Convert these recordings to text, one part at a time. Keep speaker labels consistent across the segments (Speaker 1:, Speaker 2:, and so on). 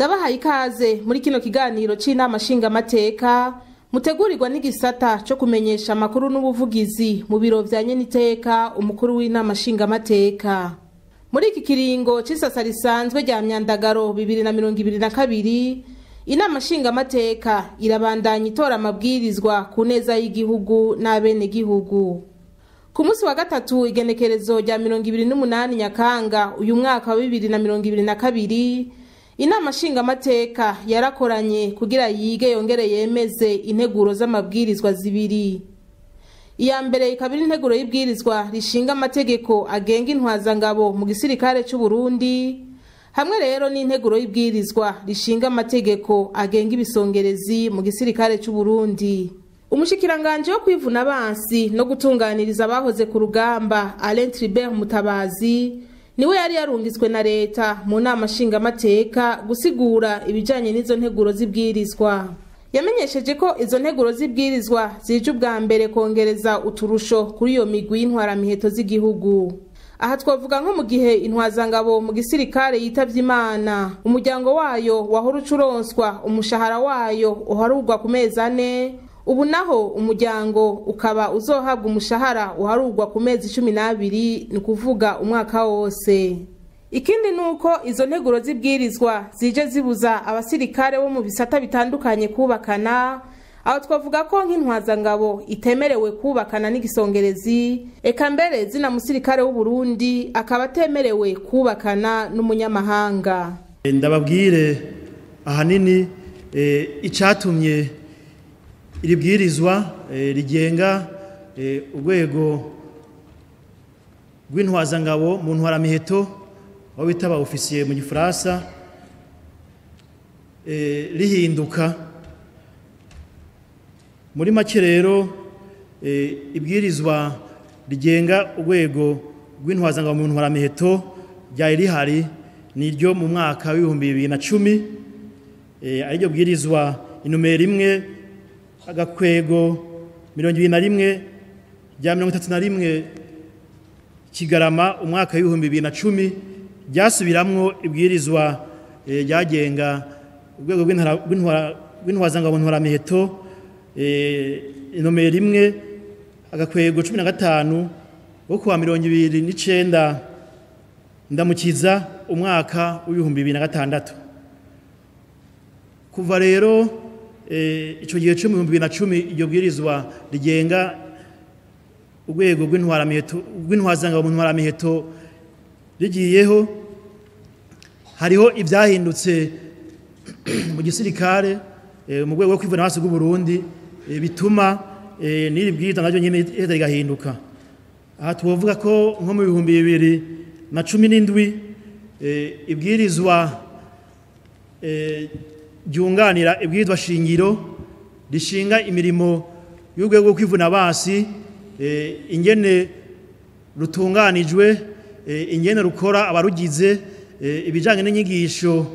Speaker 1: Ndabahaye ikaze muri kino kiganiro c'inama nshingamateka mutegurirwa n'igisata co kumenyesha amakuru n'ubuvugizi mu biro vya nyeniteka umukuru w'inama nshingamateka. Muri iki kiringo c'isasa risanzwe rya myandagaro 2022 inama nshingamateka irabandanya itora amabwirizwa ku neza y'igihugu n'abene gihugu. Ku munsi wa gatatu igenekerezo rya 28 Nyakanga uyu mwaka wa 2022 inama nshingamateka yarakoranye kugira yige yongere yemeze integuro z'amabwirizwa zibiri. Iya mbere ikabiri integuro y'ibwirizwa rishinga amategeko agenga intwazangabo mu gisirikare c'u Burundi, hamwe rero n'integuro y'ibwirizwa rishinga amategeko agenga ibisongerezi mu gisirikare c'u Burundi. Umushikiranganje wo kwivuna abansi no gutunganiriza abahoze ku rugamba Alain Tribert Mutabazi niwe yari yarungitswe na leta mu nama nshingamateka gusigura ibijanye n'izo nteguro z'ibwirizwa. Yamenyesheje ko izo nteguro z'ibwirizwa zije ubwa mbere kongereza uturusho kuri iyo migwi y'intwaramiheto z'igihugu. Aha twavuga nko mu gihe intwazangabo mu gisirikare yitavye Imana, umuryango wayo wahora ucuronswa umushahara wayo uharurwa ku mezi 4, ubu naho umuryango ukaba uzohabwa umushahara uharurwa ku mezi 12, ni kuvuga umwaka wose. Ikindi nuko izo nteguro z'ibwirizwa zije zibuza abasirikare bo mu bisata bitandukanye kubakana, aho twavuga ko nk'intwazangabo itemerewe kubakana n'igisongerezi, eka mbere zina musirikare w'u Burundi akaba atemerewe kubakana n'umunyamahanga.
Speaker 2: Ndababwire ahanini icatumye iri bwirizwa rigenga urwego rw'intwazangabo mu ntwaramiheto aho bita ba ofisiye mu gifaransa rihinduka. Muri make rero ibwirizwa rigenga urwego rw'intwazangabo mu ntwaramiheto ryari rihari niryo mu mwaka w'2010, ariryo bwirizwa inomero 1 agakwego 21 rya 31 Kigarama umwaka w'2010 ryasubiramwo ibwirizwa ryagenga urwego rw'intwazangabo mu ntwaramiheto inomero 1 agakwego 15 wo kuwa 29 Ndamukiza umwaka w'2006. Kuva rero ico gihe cyo mu 2010 iryo bwirizwa rigenga urwego rw'intwazangabo mu ntwaramiheto rigiyeho, hariho ivyahindutse mu gisirikare mu rwego rwo kwivuna hasi rw'u Burundi bituma n'iri bwirizwa naryo nyene rigahinduka. Aha tuvuga ko nko mu 2017 ibwirizwa ryunganira ibwirizwa shingiro rishinga imirimo y'urwego rwo kwivuna abansi, ingene rutunganijwe, ingene rukora abarugize, ibijanye n'inyigisho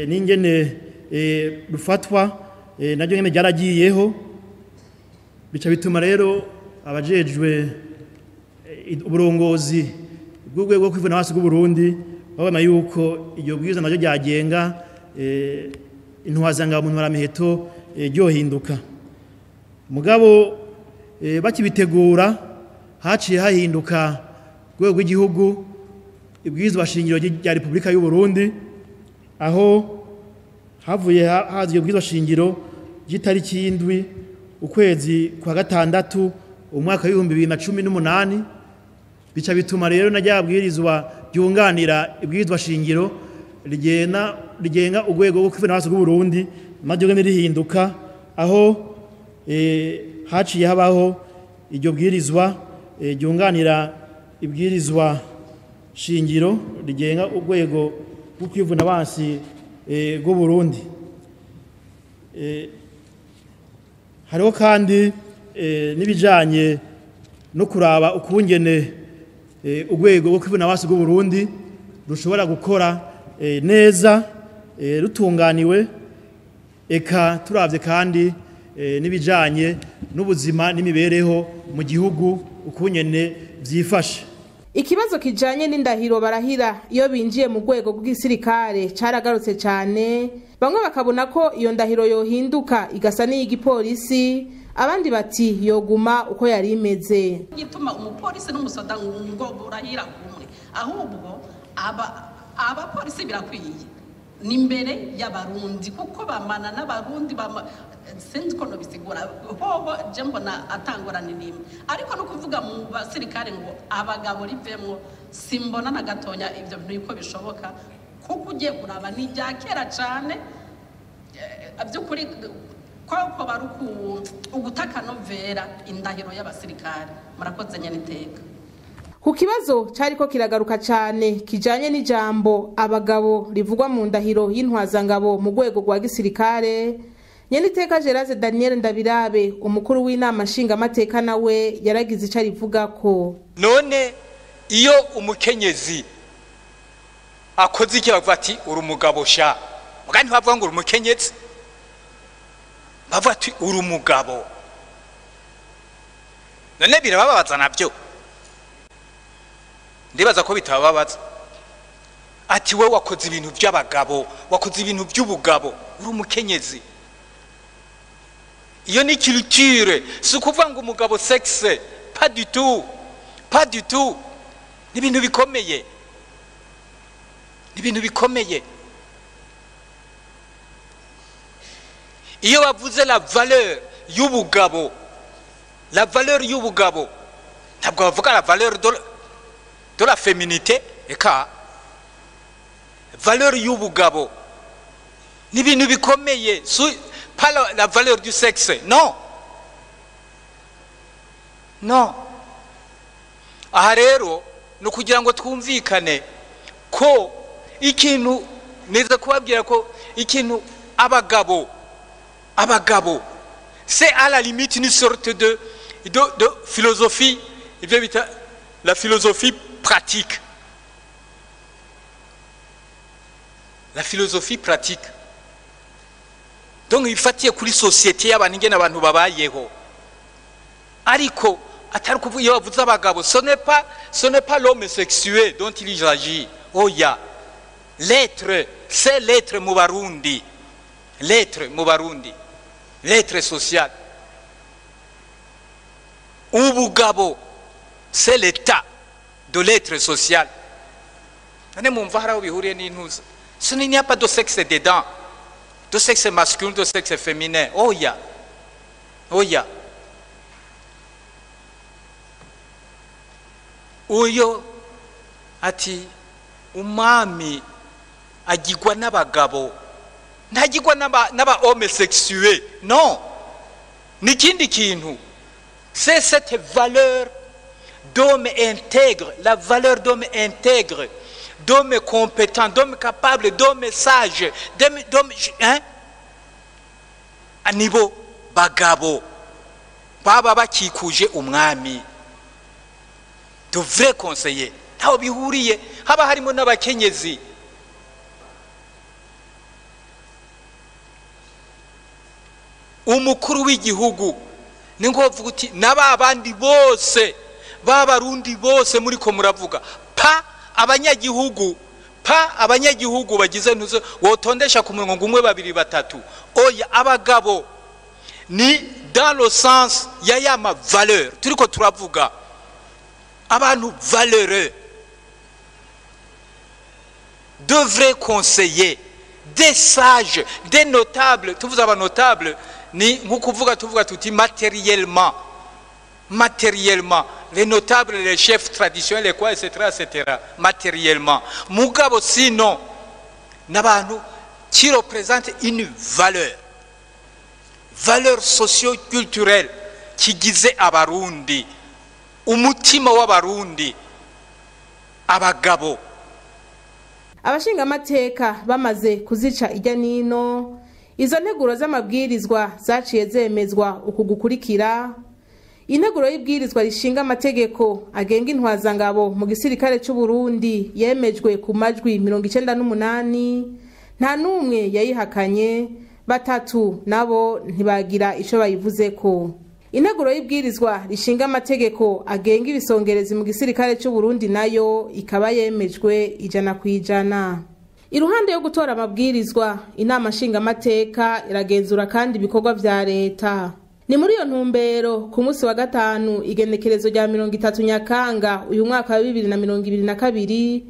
Speaker 2: n'ingene rufatwa naryo nyene ryaragiyeho. Bica bituma rero abajejwe uburongozi bw'urwego rwo kwivuna hasi rw'u Burundi babona yuko iryo bwirizwa naryo ryagenga intwazangabo mu ntwaramiheto ryohinduka. Mugabo bakibitegura haciye hahinduka rwego rw'igihugu ibwirizwa shingiro rya Republika y'u Burundi, aho havuye haza iryo bwirizwa shingiro ry'itariki y'indwi ukwezi kwa gatandatu umwaka w'2018. Bica bituma rero na ryabwirizwa ryunganira ibwirizwa shingiro rigenga urwego rwo kwivuna hasi rw'u Burundi naryo nyene rihinduka, aho haciye habaho iryo bwirizwa ryunganira ibwirizwa shingiro rigenga urwego rwo kwivuna abansi rw'u Burundi. Hariho kandi n'ibijanye no kuraba ukungene urwego rwo kwivuna abansi rw'u Burundi rushobora gukora neza rutunganiwe, eka turavye kandi n'ibijanye n'ubuzima n'imibereho mu gihugu ukungene vyifashe.
Speaker 1: Ikibazo kijanye n'indahiro barahira iyo binjiye mu rwego rw'igisirikare caragarutse cyane, bamwe bakabona ko iyo ndahiro yohinduka igasa n'iy'igipolisi, abandi bati yoguma uko yari imeze.
Speaker 3: Gituma umupolisi n'umusoda ngo burahira kumwe, ahubwo abapolisi birakwiye ni imbere y'abarundi kuko bamana n'abarundi sinzi ko nobisigura hoho je mbona atangorana nimwe, ariko no kuvuga mu basirikare ngo abagabo rivemwo simbona na gatonya ivyo bintu yuko bishoboka, kuko ugiye kuraba ni rya kera cane by'ukuri ko baruku ugutaka novera indahiro y'abasirikare. Murakoze nyaniteka.
Speaker 1: Ku kibazo cariko kiragaruka cyane kijanye n'ijambo abagabo rivugwa mu ndahiro y'intwazangabo mu rwego rwa gisirikare, Nyeniteka Gerase Daniel Ndabirabe umukuru w'inama nshingamateka nawe yaragize ico rivuga ko
Speaker 4: none iyo umukenyezi akoze iki bavuga ati uri umugabo sha, mugani bavuga ngo uri umukenyezi, bavuga ati uri umugabo, none birababaza navyo, ndibaza ko bitababaza ati we wakoze ibintu by'abagabo, wakoze ibintu by'ubugabo, uri umukenyezi. Iyo ni culture, si ukuvuga ngo umugabo sexe, pas du tout, pas du tout. Ni ibintu bikomeye, ni ibintu bikomeye. Iyo bavuze la valeur y'ubugabo, la valeur y'ubugabo, ntabwo bavuga la valeur de la féminité, eka valeur y'ubugabo ni ibintu bikomeye, pas la valeur du sexe, non non. Aha rero no kugira ngo twumvikane ko ikintu neza kubabwira ko ikintu abagabo c'est à la limite une sorte de philosophie, la philosophie pratique, la philosophie pratique. Donc ifatiye kuri société y'abantu ingene abantu babayeho, ariko atari kuvuga iyo bavuze abagabo, ce n'est pas l'homme sexué dont il s'agit. Oya, l'être, c'est l'être mu Barundi, l'être mu Barundi, l'être social. Ubugabo, c'est l'état de l'être social. None mumva haraho bihuriye n'intuza, ce n'y a pas de sexe dedans, de sexe masculin, de sexe féminin. Oya, oya. Uyo ati umami agirwa n'abagabo, ntagirwa n'aba homosexuels, non, ni kindi kintu. C'est cette valeur d'homme intègre, la valeur d'homme intègre, d'homme compétent, d'homme capable, d'homme sage, d'homme, hein? Anibo bagabo baba bakikuje umwami, de vrais conseillers. Ntaho bihuriye, haba harimo n'abakenyezi. Umukuru w'igihugu ni ngo bavuga uti n'abandi bose b'abarundi bose muri ko muravuga pa abanyagihugu bagize ntuzo wotondesha ku murongo umwe babiri batatu. Oya, abagabo ni dans le sens ya ma valeur turiko turavuga, abantu valeureux, de vrais conseillers, des sages, des notables. Tuvuze aba notables ni nkukuvuga tuvuga tuti matériellement, les notables, les chefs traditionnels, les quoi, etc., matériellement. Mugabo sinon, n'abantu qui représente une valeur socio-culturelle qui gize abarundi, umutima w'abarundi, abagabo.
Speaker 1: Abashingamateka bamaze kuzica ijya nino, izo nteguro z'amabwirizwa zaciye zemezwa uku gukurikira. Integuro y'ibwirizwa rishinga amategeko agenga intwazangabo mu gisirikare cy'u Burundi yemejwe ku majwi 98, nta numwe yayihakanye, batatu nabo ntibagira ico bayivuzeko. integuro y'ibwirizwa rishinga amategeko agenga ibisongerezi mu gisirikare cy'u Burundi nayo ikaba yemejwe 100%. Iruhande yo gutora amabwirizwa, inama nshinga amateka iragenzura kandi ibikorwa vya leta. Ni muri iyo ntumbero ku munsi wa gatanu igenekerezo rya 30 Nyakanga uyu mwaka wa 2022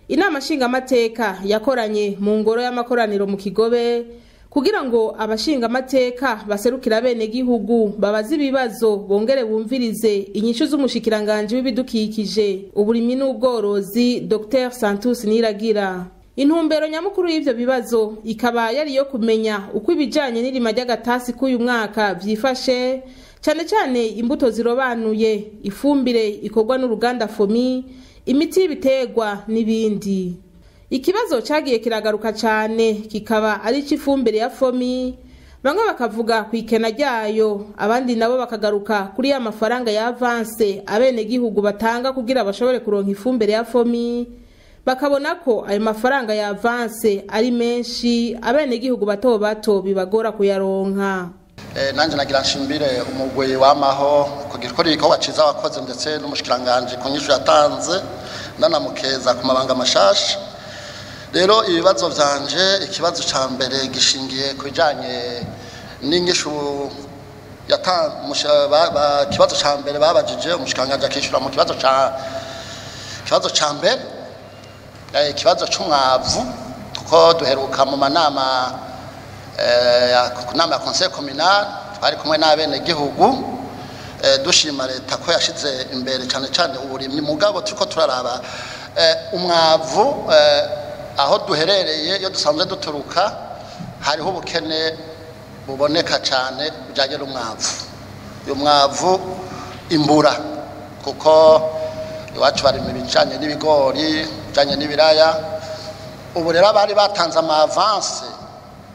Speaker 1: inama nshinga amateka yakoranye mu ngoro y'amakoraniro mu Kigobe kugira ngo abashinga amateka baserukira bene gihugu babaze ibibazo bongere bumvirize inyishu z'umushikiranganje w'ibidukikije uburimyi n'ubworozi Dr Santos Niragira. Intumbero nyamukuru y'ivyo bibazo ikaba yari yo kumenya uko ibijanye n'irima ry'agatasi k'uyu mwaka vyifashe, cyane cyane imbuto zirobanuye, ifumbire ikorwa n'uruganda Fomi, imiti y'ibiterwa n'ibindi. Ikibazo cagiye kiragaruka cyane kikaba ari icy'ifumbire ya Fomi, bamwe bakavuga ku ikena ryayo, abandi nabo bakagaruka kuri ya mafaranga ya avance abene gihugu batanga kugira bashobore kuronka ifumbire ya Fomi, bakabona ko ayo mafaranga ya avance ari menshi abene gihugu bato bato bibagora kuyaronka.
Speaker 5: Nanje nagira nshimire umugwi wamaho kugira ko riko waciza wakoze ndetse n'umushikiranganje ku nyishu yatanze nanamukeza ku mabanga mashasha. Rero ibibazo vyanje ikibazo ca mbere gishingiye kujanye n'ingishu kibazo ca mbere babajije umushikiranganje akishura mu kibazo ca mbere ikibazo c'umwavu kuko duheruka mu manama ya conseil communal twari kumwe n'abene gihugu dushima leta ko yashize imbere cyane cyane uburimyi mugabo turiko turaraba umwavu aho duherereye iyo dusanzwe duturuka hariho ubukene buboneka cyane bujanye n'umwavu. Uyu mwavu imbura kuko iwacu bari mu bijanye n'ibigori bijanye n'ibiraya, ubu rero bari batanze amavanse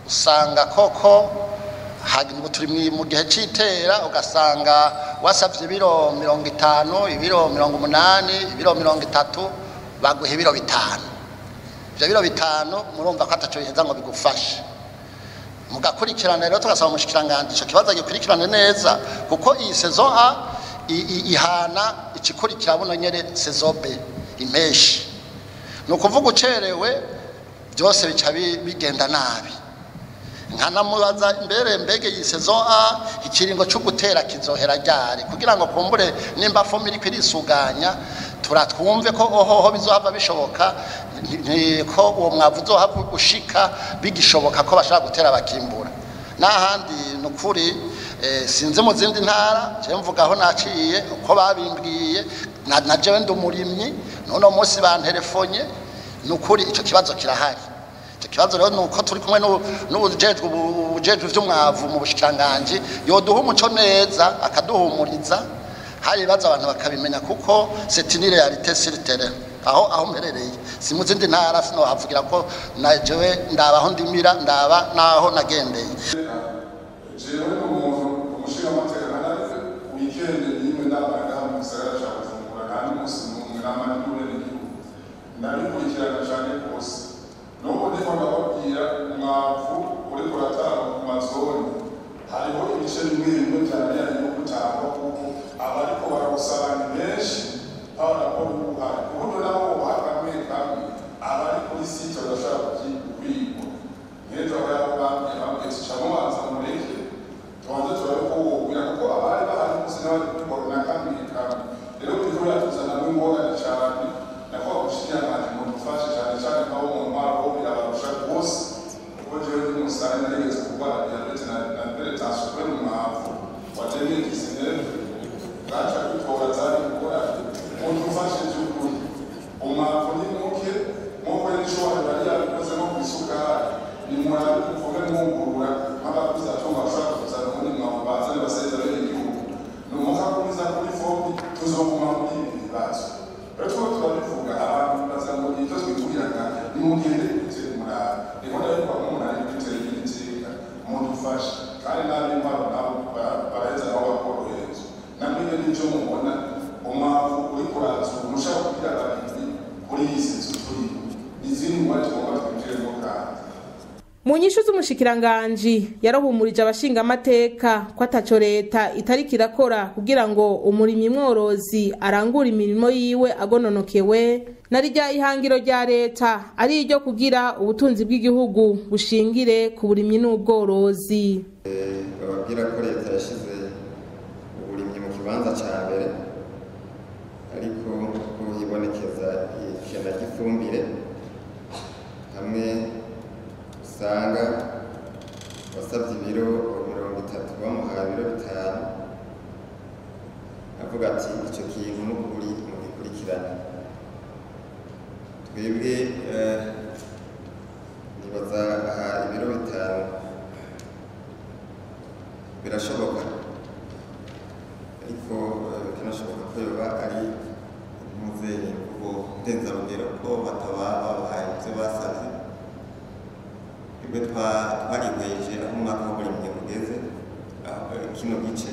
Speaker 5: usanga koko hagiye turi mu gihe cy'itera ugasanga wasavye ibiro 50 ibiro 80 ibiro 30 baguhe ibiro 5. Ivyo biro 5 murumva ko ataco yeza ngo bigufashe mugakurikirana. Rero tugasaba umushikiranganje ico kibazo gikurikirane neza kuko iyi saison A ihana ikikurikira buno nyere saison B impeshi, no kuvuga ucerewe byose bica bigenda nabi. Nkana mubaza imbere mbege iyi saison A ikiringo cyo gutera kizohera ryari kugira ngo kumbure nimba Fomi iri kwirisuganya turatwumve ko ohoho bizohava bishoboka ko uwo mwavu uzohava ushika bigishoboka ko bashaka gutera bakimbura. N'ahandi nukuri sinze mu zindi ntara je mvuga aho naciye uko babimbwiye na jewe ndumurimyi none umunsi banterefonye nukuri ico kibazo kirahari. Ico kibazo rero nuko turi kumwe n'ubujejwe vy'umwavu mu bushikanganje yoduha umuco neza akaduhumuriza hari ibibazo abantu bakabimenya kuko c'est une réalité sur le terrain aho mperereye si mu zindi ntara sino havugira ko na jewe ndabaho ndimira ndaba naho nagendeye.
Speaker 6: Jewe umuntu umushinga amateka naraze weekend nimwe ndabaga mu gisagara cya Bujumbura kandi umunsi umwe n'amadure n'igihugu nabikurikirana cyane rwose nuko ndiko ndababwira umwavu uri kuratanga ku mazoni hariho ibice bimwe cyane yarimo gutangwa kuko abariko baragusaba ni benshi aho raporo ubuhari ubundi nabo ubuhari kamwe abari kuri site badashobora kubyigwa nk'ejo bambwiye cyangwa baza mureke tubanze turabe ko wobwira kuko abari bahari munsi n'abari kubikora kamwe rero biriko biratuzanamo ingorane cyane nako bagushikiranganje mu dufashe cyane cyane nk'abo mu ntwaro bo birabarusha rwose kuko jewe ndi musare narigeze kurwara diyabete na peretansiyo kubera umwavu wa 2019 gacha kutora zari gukora udufashe by'ukuri umwavu ni muke nk'uko n'ishobora bari yabikoze nko ku isukari ni murabe kuvuga nk'ugurura nk'abakuze atunga bashobora kuzana muri mwavu bazane baseza bene igihugu ni umukakumiza kuri Fomi tuzoguma muri ibi bibazo. Rero tuba turabivuga abantu baza ngo ibyo twiguriraga ni mugende gutera umurava niho ariko umuntu gutera ibiteka mudufashe kandi n'ab'intwaro nabo baraheza nabo bakoroherezwa namwe n'icyo mubona umwavu uri kuraza umushaka kugira ababiri kuri iyi si turi izindi ngwate tugomba twinjiremo kandi.
Speaker 1: mu nyishu z'umushikiranganji yarahumurije abashinga amateka ko ataco leta itariko irakora kugira ngo umurimyi mworozi arangure imirimo yiwe agononokewe na rya ihangiro rya leta ari iryo kugira ubutunzi bw'igihugu bushingire ku burimyi n'ubworozi.
Speaker 7: Bababwira ko leta yashize uburimyi mu kibanza ca mbere, ariko ko hibonekeza ikena ry'ifumbire, hamwe usanga wasabye ibiro 30 bamuhaye ibiro 5, avuga ati icyo kintu n'ukuri mu gikurikirana. Twebwe nibaza aha ibiro 5 birashoboka, ariko bikanashoboka ko yoba ari muzeyi kuko ndenzarugero ko bataba babahaye ibyo basabye. Ibyo twarihweje aho umwaka w'uburimyi ugeze kino gice,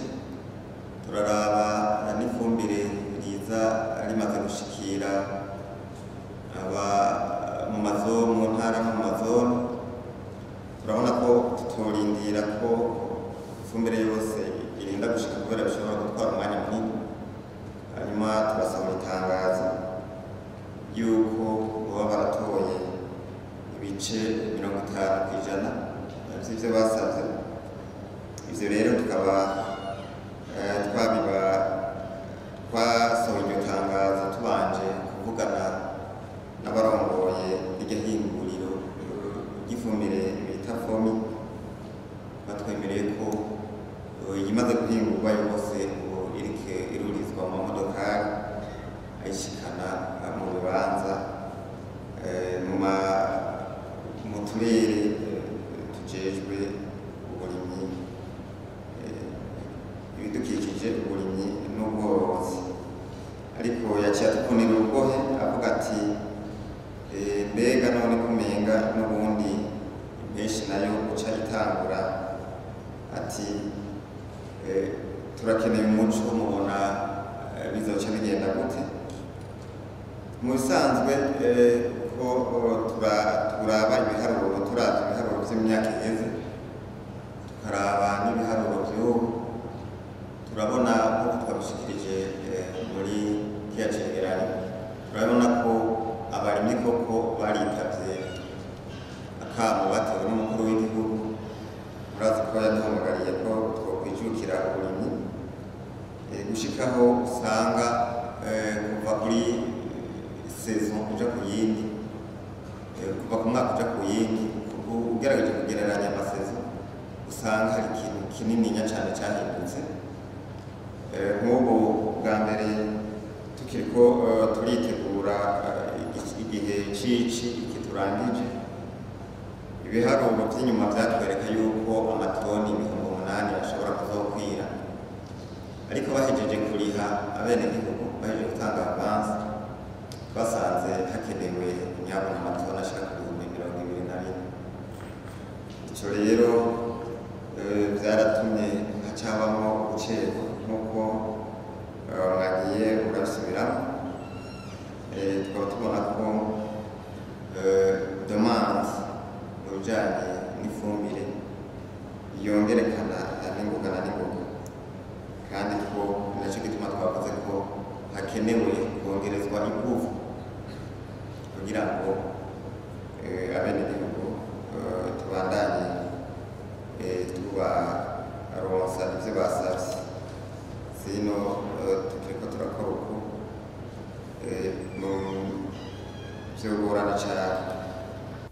Speaker 7: turaraba n'ifumbire riza rimaze gushikira mu mazone, mu ntara no mu mazone. Turabona ko tutorindira ko ifumbire yose irinda gushika kubera bishobora gutwara umwanya munini. Hanyuma turasaba itangazo yuko baba baratoye ibice 50% by'ivyo basavye. Ivyo rero tukaba twasohoye iryo tangazo tubanje kuvugana n'abarongoye iryo hinguriro ry'ifumbire bita FOMI, batwemereye ko imaze guhingurwa yose irurizwa mu modokari ayishikana mu bibanza mu turere tujejwe uburimyi, ibidukikije, uburimyi n'ubworozi. Ariko yaciye atukunira urugohe avuga ati mbega none kumenga n'ubundi impeshi nayo guca itangura, ati turakeneye umuco, mubona bizoca bigenda gute? Mu bisanzwe ko turaba ibiharuro, turavye ibiharuro vy'imyaka iheze, tukaraba n'ibiharuro vy'ubu, turabona ko twabishikirije muri kiya cegeranyo, turabona ko abarimyi koko baritavye akamo batewe n'umukuru w'igihugu. Murazi ko yaduhamagariye ko twokwijukira uburimyi, gushikaho usanga kuva kuri saison kuja ku yindi, kuva ku mwaka kuja ku yindi, ugerageje kugereranya amasezo usanga hari ikintu kinininya cyane cyahindutse. Nk'ubu bwa mbere tukiriko turitegura igihe cici iki turangije, ibiharuro by'inyuma byatwereka yuko amatoni 800 ashobora kuzokwira, ariko bahejeje kuriha abenegihugu, bahejeje gutanga avance, basanze hakenewe nyabona amatoni ashaka ku 24. Ico rero byaratumye hacabamo ubucerwa nk'uko mwagiye murasubiramo. Tukaba tubona ko demande mu bijanye n'ifumbire yongerekana n'ingoga na n'ingoga, kandi ko nacyo gituma twavuze ko hakenewe kongerezwa inguvu kugira ngo abenegihugu tubandanye tubaronsa ivyo basavye. Sino tukiriko turakora uko vyogorana cane.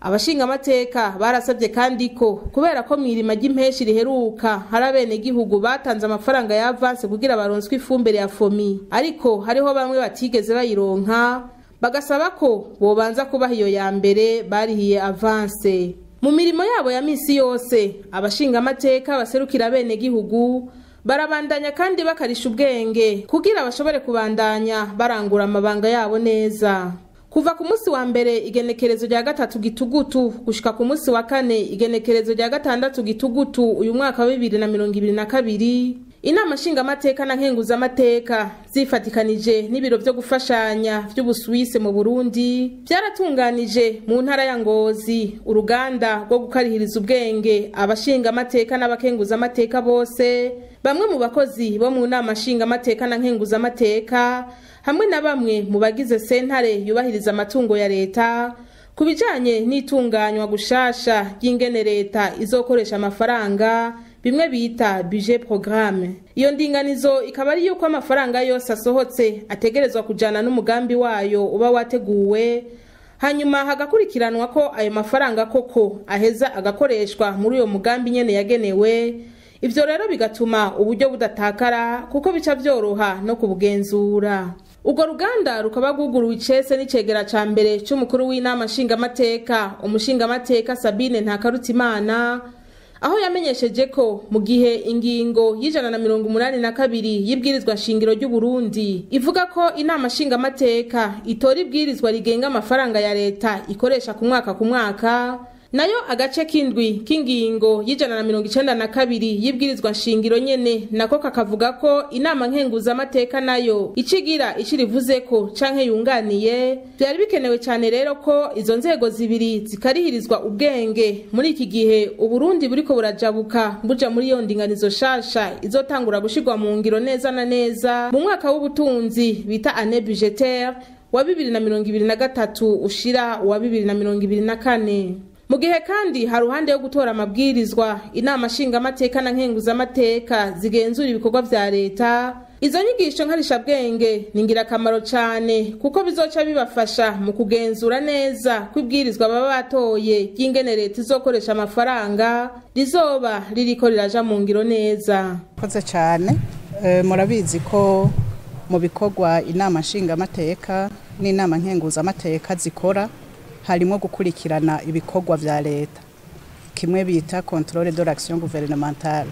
Speaker 1: Abashinga amateka barasabye kandi ko kubera ko mwirima ry'impeshi riheruka hari abenegihugu batanze amafaranga ya avance kugira baronswe ifumbire ya FOMI, ariko hariho bamwe batigeze bayironka, bagasaba ko bobanza kubaha iyo ya mbere barihiye avance. Mu mirimo yabo ya misi yose, abashinga amateka baserukira abenegihugu barabandanya kandi bakarisha ubwenge kugira bashobore kubandanya barangura amabanga yabo neza. Kuva ku munsi wa mbere igenekerezo rya 3 Gitugutu gushika ku munsi wa 4 igenekerezo rya 6 Gitugutu uyu mwaka wa 2022, inama nshingamateka na nkenguzamateka zifatikanije n'ibiro vyo gufashanya vy'Ubusuwise mu Burundi byaratunganije mu ntara ya Ngozi uruganda rwo gukarihiriza ubwenge abashingamateka n'abakenguzamateka bose, bamwe mu bakozi bo mu nama nshingamateka na nkenguzamateka hamwe na bamwe mu bagize sentare yubahiriza amatungo ya leta kubijanye n'itunganywa gushasha y'ingene leta izokoresha amafaranga bimwe bita budget programme. Iyo ndinganizo ikaba ari yuko amafaranga yose asohotse ategerezwa kujana n'umugambi wayo uba wateguwe, hanyuma hagakurikiranwa ko ayo mafaranga koko aheza agakoreshwa muri uyo mugambi nyene yagenewe. Ivyo rero bigatuma uburyo budatakara kuko bica vyoroha no kubugenzura. Ugo ruganda rukaba guguruwe icese n'icegera ca mbere c'umukuru w'inama nshingamateka umushingamateka Sabine Ntakarutimana, aho yamenyesheje ko mu gihe ingingo y'182 y'ibwirizwa shingiro ry'u Burundi ivuga ko inama nshingamateka itora ibwirizwa rigenga amafaranga ya leta ikoresha ku mwaka, nayo agace k'indwi k'ingingo y'192 y'ibwirizwa shingiro nyene nako kakavuga ko inama nkenguzamateka nayo icigira icirivuze ko canke yunganiye. Byari bikenewe cyane rero ko izo nzego zibiri zikarihirizwa ubwenge muri iki gihe Uburundi buriko burajabuka buja muri iyo ndinganizo shasha izotangura gushirwa mu ngiro neza na neza mu mwaka w'ubutunzi bita année budgétaire wa 2023 ushira wa 2024. Mu gihe kandi haruhande yo gutora amabwirizwa inama nshingamateka na nkenguzamateka zigenzura ibikorwa vya leta, izo nyigisho nkarishabwenge ni ngirakamaro cyane kuko bizoca bibafasha mu kugenzura neza kwibwirizwa baba batoye y'ingene leta izokoresha amafaranga rizoba ririko riraja mu ngiro neza.
Speaker 8: Koze cyane murabizi ko mu bikorwa inama nshingamateka n'inama nkenguzamateka zikora harimo gukurikirana ibikorwa vya leta, kimwe bita contrôle de l'action gouvernementale.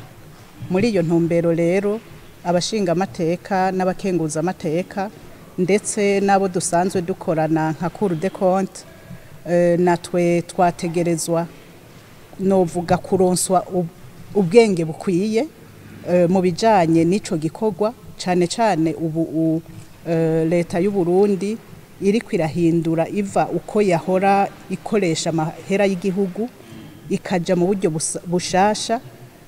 Speaker 8: Muri iyo ntumbero rero abashingamateka n'abakenguzamateka ndetse nabo dusanzwe dukorana nka Cour des comptes natwe twategerezwa novuga kuronswa ubwenge bukwiye mu bijanye n'ico gikorwa, cane cane ubu leta y'u Burundi iri kwirahindura iva uko yahora ikoresha amahera y'igihugu ikaja mu buryo bushasha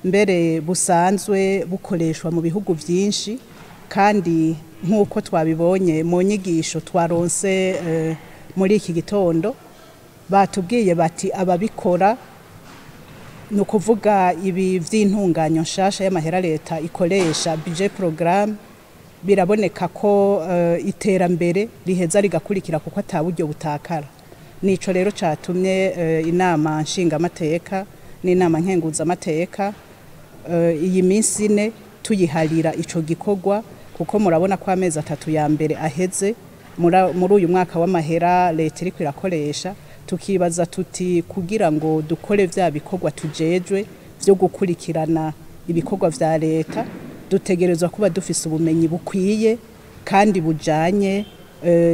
Speaker 8: mbere busanzwe bukoreshwa mu bihugu byinshi, kandi nk'uko twabibonye mu nyigisho twaronse muri iki gitondo batubwiye bati ababikora no kuvuga ibi vy'intunganyo nshasha y'amahera leta ikoresha budget programme biraboneka ko iterambere riheza rigakurikira kuko ataburyo butakara. Nico rero catumye inama nshingamateka n'inama nkenguzamateka iyi minsi ine tuyiharira ico gikorwa kuko murabona ko amezi 3 ya mbere aheze muri uyu mwaka w'amahera leta iri kwirakoresha, tukibaza tuti kugira ngo dukore vya bikorwa tujejwe vyo gukurikirana ibikorwa vya leta dutegerezwa kuba dufise ubumenyi bukwiye kandi bujanye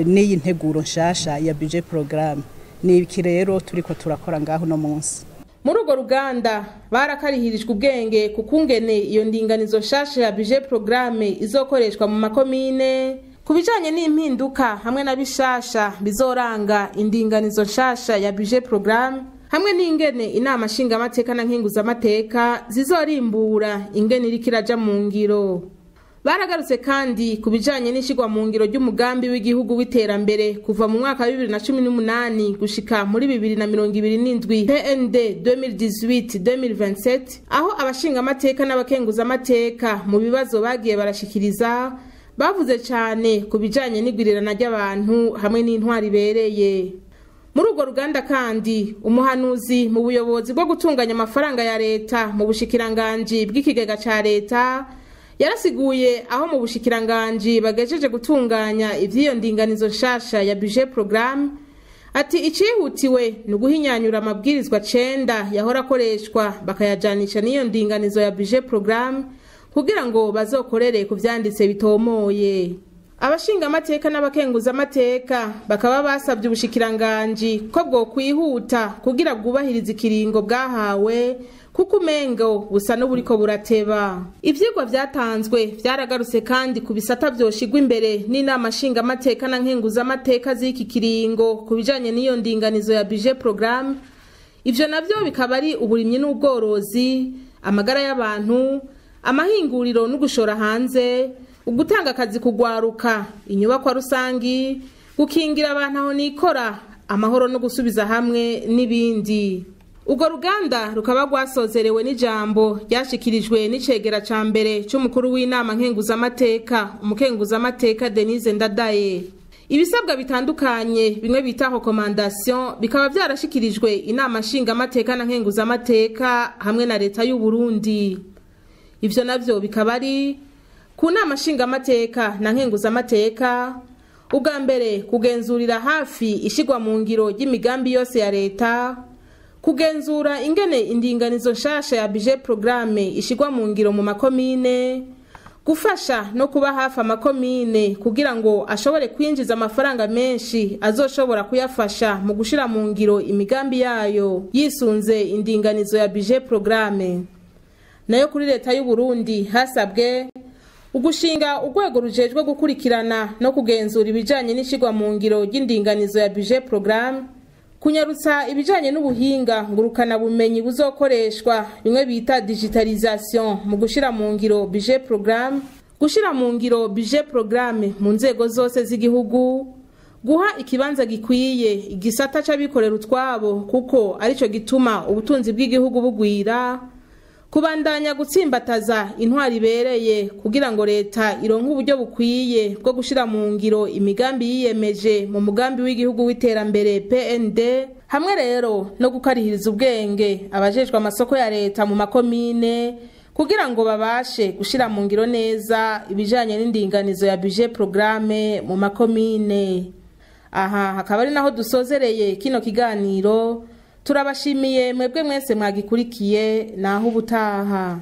Speaker 8: n'iyi nteguro nshasha ya budget programme. Ni iki rero turiko turakora ngaho no munsi.
Speaker 1: Muri urwo ruganda barakarihirijwe ubwenge kukungene iyo ndinganizo nshasha ya budget programme izokoreshwa mu makomine, kubijanye n'impinduka hamwe na bishasha bizoranga indinganizo nshasha ya budget programme, hamwe n'ingene inama nshingamateka na nkenguzamateka zizorimbura ingene iriko iraja mu ngiro. Baragarutse kandi kubijanye n'ishigwa mu ngiro ry'umugambi w'igihugu w'iterambere kuva mu mwaka wa 2018 gushika muri 2027 PND 2018-2027, aho abashingamateka n'abakenguzamateka mu bibazo bagiye barashikiriza bavuze cyane kubijanye n'igwirirana ry'abantu hamwe n'intwari bereye. Muri urwo ruganda kandi umuhanuzi mu buyobozi bwo gutunganya amafaranga ya leta mu bushikiranganji bw'ikigega ca leta yarasiguye aho mu bushikiranganji bagejeje gutunganya ivyiyo ndinganizo nshasha ya budget programme, ati icihutiwe ni uguhinyanyura amabwirizwa 9 yahora akoreshwa bakayajanisha n'iyo ndinganizo ya budget programme kugira ngo bazokorere ku vyanditse bitomoye. Abashingamateka n'abakenguzamateka bakaba basabye ubushikiranganji ko bwo kwihuta kugira bwubahiriza ikiringo bwahawe kuko umengo busa n'uburiko burateba. Ivyigwa vyatanzwe vyaragarutse kandi ku bisata vyoshigwa imbere n'inama nshingamateka na nkenguzamateka z'iki kiringo ku bijanye n'iyo ndinganizo ya budget programme. Ivyo navyo bikaba ari uburimyi n'ubworozi, amagara y'abantu, amahinguriro n'ugushora hanze, ugutanga akazi kugwaruka, inyubakwa rusangi, gukingira abantu aho nikora, amahoro no gusubiza hamwe n'ibindi. Ugo ruganda rukaba rwasozerewe n'ijambo ryashikirijwe n'icegera ca mbere c'umukuru w'inama nkenguzamateka, umukenguzamateka Denise Ndadaye. Ibisabwa bitandukanye bimwe bita recommandation bikaba vyarashikirijwe inama nshingamateka na nkenguzamateka hamwe na leta y'u Burundi. Ivyo navyo bikaba ari ku nama nshingamateka na nkenguzamateka, ubwa mbere kugenzurira hafi ishigwa mu ngiro y'imigambi yose ya leta, kugenzura ingene indinganizo nshasha ya budget programme ishigwa mu ngiro mu makomine, gufasha no kuba hafi amakomine kugira ngo ashobore kwinjiza amafaranga menshi azoshobora kuyafasha mu gushira mu ngiro imigambi yayo yisunze indinganizo ya budget programme. Nayo kuri leta y'u Burundi hasabwe ugushinga urwego rujejwe gukurikirana no kugenzura ibijanye n'ishigwa mu ngiro y'indinganizo ya budget programme, kunyarutsa ibijanye n'ubuhinga ngurukana bumenyi buzokoreshwa bimwe bita digitalisation mu gushira mu ngiro budget programme, gushira mu ngiro budget programme mu nzego zose z'igihugu, guha ikibanza gikwiye igisata c'abikorera utwabo kuko arico gituma ubutunzi bw'igihugu bugwira, kubandanya gutsimbataza intwari ibereye kugira ngo leta ironke uburyo bukwiye bwo gushira mu ngiro imigambi yiyemeje mu mugambi w'igihugu w'iterambere PND, hamwe rero no gukarihiriza ubwenge abajejwe amasoko ya leta mu makomine kugira ngo babashe gushira mu ngiro neza ibijanye n'indinganizo ya budget programme mu makomine. Aha hakaba ari naho dusozereye kino kiganiro. Turabashimiye mwebwe mwese mwagikurikiye naho ubutaha.